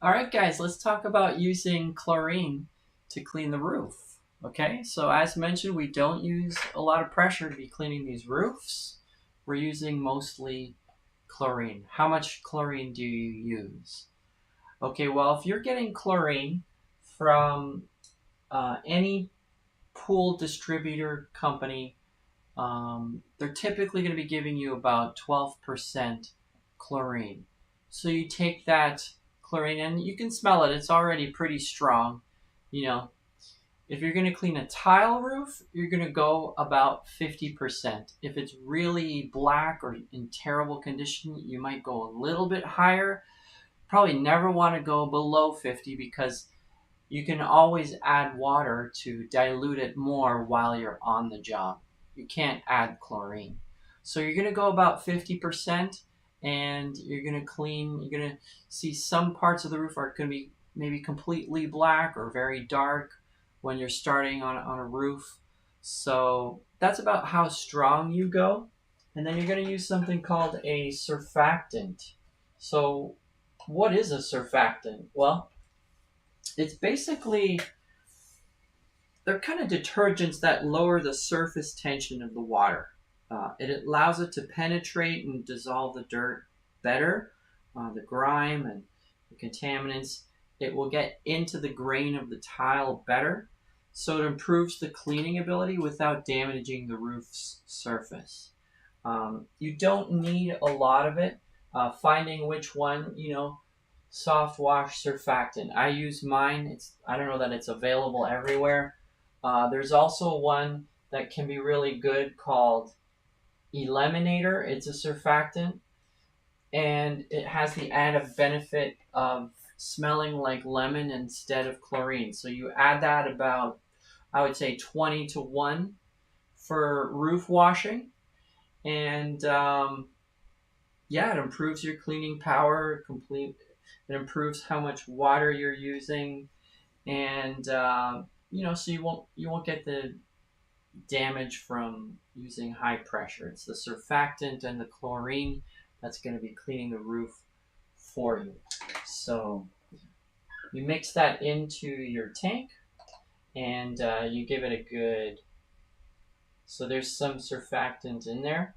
All right, guys, let's talk about using chlorine to clean the roof. Okay, so as mentioned, we don't use a lot of pressure to be cleaning these roofs. We're using mostly chlorine. How much chlorine do you use? Okay, well, if you're getting chlorine from any pool distributor company, they're typically going to be giving you about 12% chlorine. So you take that chlorine and you can smell it. It's already pretty strong. You know, if you're going to clean a tile roof, you're going to go about 50%. If it's really black or in terrible condition, you might go a little bit higher. Probably never want to go below 50 because you can always add water to dilute it more while you're on the job. You can't add chlorine. So you're going to go about 50% and you're going to clean. You're going to see some parts of the roof are going to be maybe completely black or very dark when you're starting on a roof. So that's about how strong you go. And then you're going to use something called a surfactant. So what is a surfactant? Well, it's basically, they're kind of detergents that lower the surface tension of the water. It allows it to penetrate and dissolve the dirt better, the grime and the contaminants. It will get into the grain of the tile better, so it improves the cleaning ability without damaging the roof's surface. You don't need a lot of it. Finding which one, soft wash surfactant. I use mine. I don't know that it's available everywhere. There's also one that can be really good called Eliminator. It's a surfactant, and it has the added benefit of smelling like lemon instead of chlorine. So you add that about, I would say, 20 to 1 for roof washing, and yeah, it improves your cleaning power. It improves how much water you're using, and so you won't get the damage from using high pressure. It's the surfactant and the chlorine that's going to be cleaning the roof for you. So you mix that into your tank, and you give it a good. So there's some surfactant in there.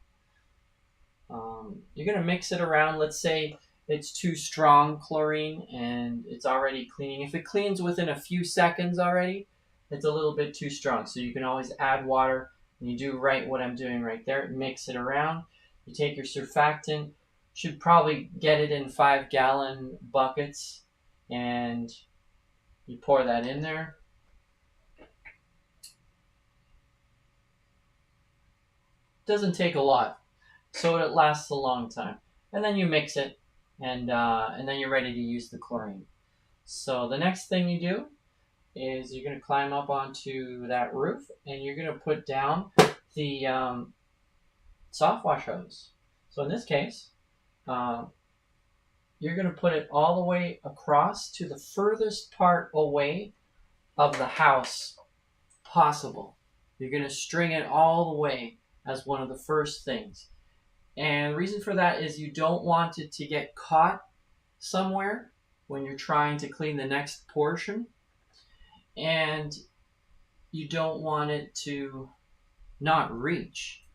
You're going to mix it around. Let's say it's too strong chlorine and it's already cleaning. If it cleans within a few seconds already, it's a little bit too strong. So you can always add water, and you do right what I'm doing right there. Mix it around. You take your surfactant, should probably get it in 5-gallon buckets, and you pour that in there. Doesn't take a lot, so it lasts a long time. And then you mix it, and then you're ready to use the chlorine. So the next thing you do is you're going to climb up onto that roof, and you're going to put down the soft wash hose. So in this case, you're going to put it all the way across to the furthest part away of the house possible. You're going to string it all the way as one of the first things. And the reason for that is you don't want it to get caught somewhere when you're trying to clean the next portion. And you don't want it to not reach.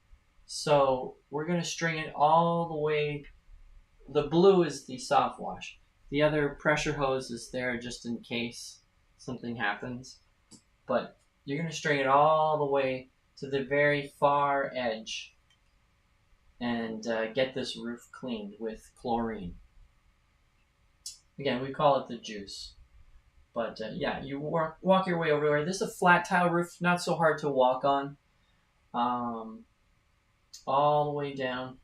So we're going to string it all the way. The blue is the soft wash. The other pressure hose is there just in case something happens. But you're going to string it all the way to the very far edge and get this roof cleaned with chlorine. Again, we call it the juice. But yeah, you walk your way over there. This is a flat tile roof, not so hard to walk on. All the way down.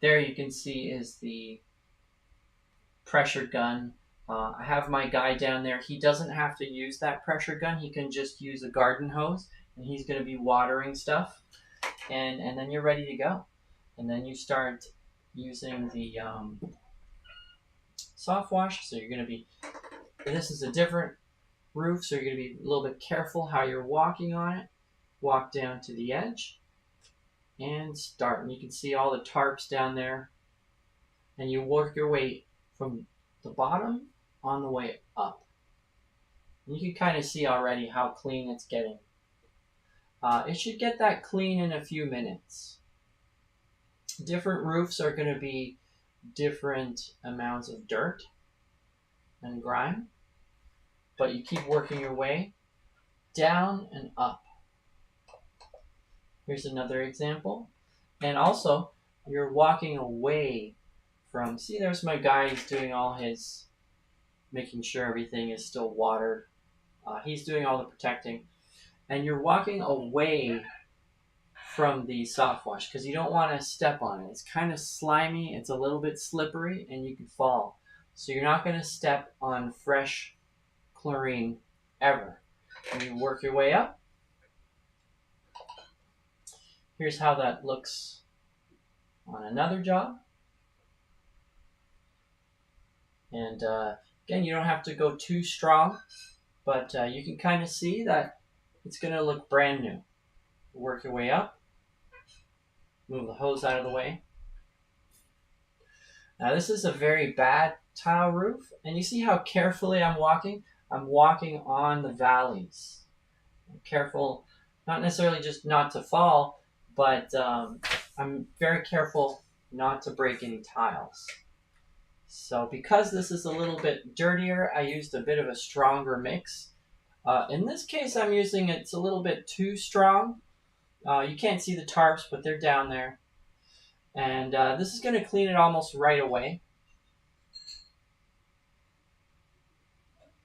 There you can see is the pressure gun. I have my guy down there. He doesn't have to use that pressure gun. He can just use a garden hose, and he's going to be watering stuff. And then you're ready to go. And then you start using the soft wash. So you're going to be, this is a different roof, so you're going to be a little bit careful how you're walking on it. Walk down to the edge and start. And you can see all the tarps down there. And you work your way from the bottom on the way up. You can kind of see already how clean it's getting. It should get that clean in a few minutes. Different roofs are going to be different amounts of dirt and grime, but you keep working your way down and up. Here's another example. And also, you're walking away from, see, there's my guy, he's doing all his, making sure everything is still watered. He's doing all the protecting. And you're walking away from the soft wash because you don't want to step on it. It's kind of slimy, it's a little bit slippery, and you can fall. So you're not going to step on fresh chlorine ever. And you work your way up. Here's how that looks on another job. And again, you don't have to go too strong, but you can kind of see that it's going to look brand new. Work your way up. Move the hose out of the way. Now this is a very bad tile roof, and you see how carefully I'm walking? I'm walking on the valleys. I'm careful, not necessarily just not to fall, but I'm very careful not to break any tiles. So because this is a little bit dirtier, I used a bit of a stronger mix. In this case, I'm using it's a little bit too strong. You can't see the tarps, but they're down there. And this is going to clean it almost right away.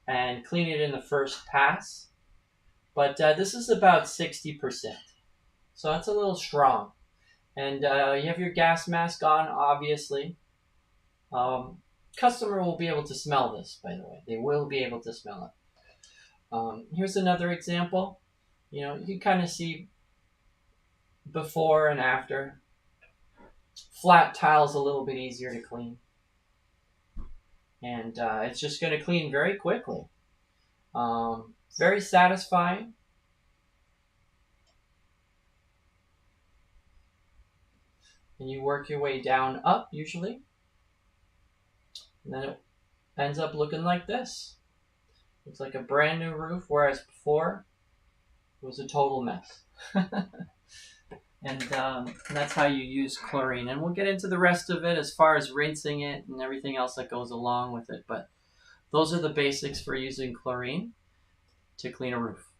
And clean it in the first pass. But this is about 60%. So that's a little strong. And you have your gas mask on, obviously. Customer will be able to smell this, by the way. They will be able to smell it. Here's another example. You know, you can kind of see before and after. Flat tile's a little bit easier to clean. And it's just going to clean very quickly. Very satisfying. And you work your way down up, usually. And then it ends up looking like this. Looks like a brand new roof, whereas before it was a total mess. And that's how you use chlorine. And we'll get into the rest of it as far as rinsing it and everything else that goes along with it. But those are the basics for using chlorine to clean a roof.